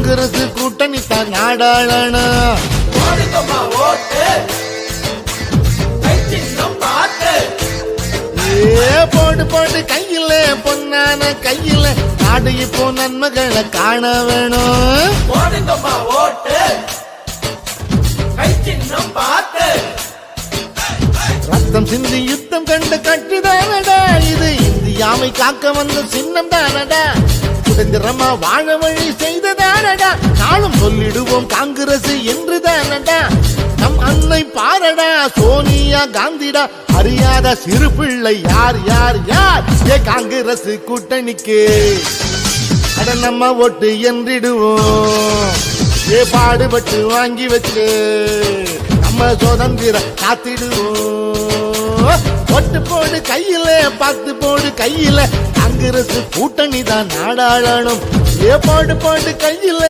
காங்கிரஸ் கூட்டணி தான் நாடாளணும். போடு போடு கையில பொன்னான கையில நாடு இப்போ நன்மைகளை காண வேணும். ரத்தம் சிந்தி யுத்தம் கண்டு கட்டுதானடா, இது இந்தியாவை காக்க வந்த சின்னம் தானடா. சுதந்திரமா வாழ வழி செய்ததானடா, நாளும் சொல்லிடுவோம் காங்கிரஸ் என்று தானடா. நம் அன்னை பாரடா சோனியா காந்திடா, அறியாத சிறு பிள்ளை யார் யார் யார். காங்கிரஸ் கூட்டணிக்கு அட நம்ம ஓட்டு என்றிடுவோம். பாடுபட்டு வாங்கி வச்சு நம்ம சுதந்திரம் காத்திடுவோம். ஒட்டு போடு கையில பார்த்து போடு கையில காங்கிரஸ் கூட்டணி தான் நாடாளணும். போடு போடு கையில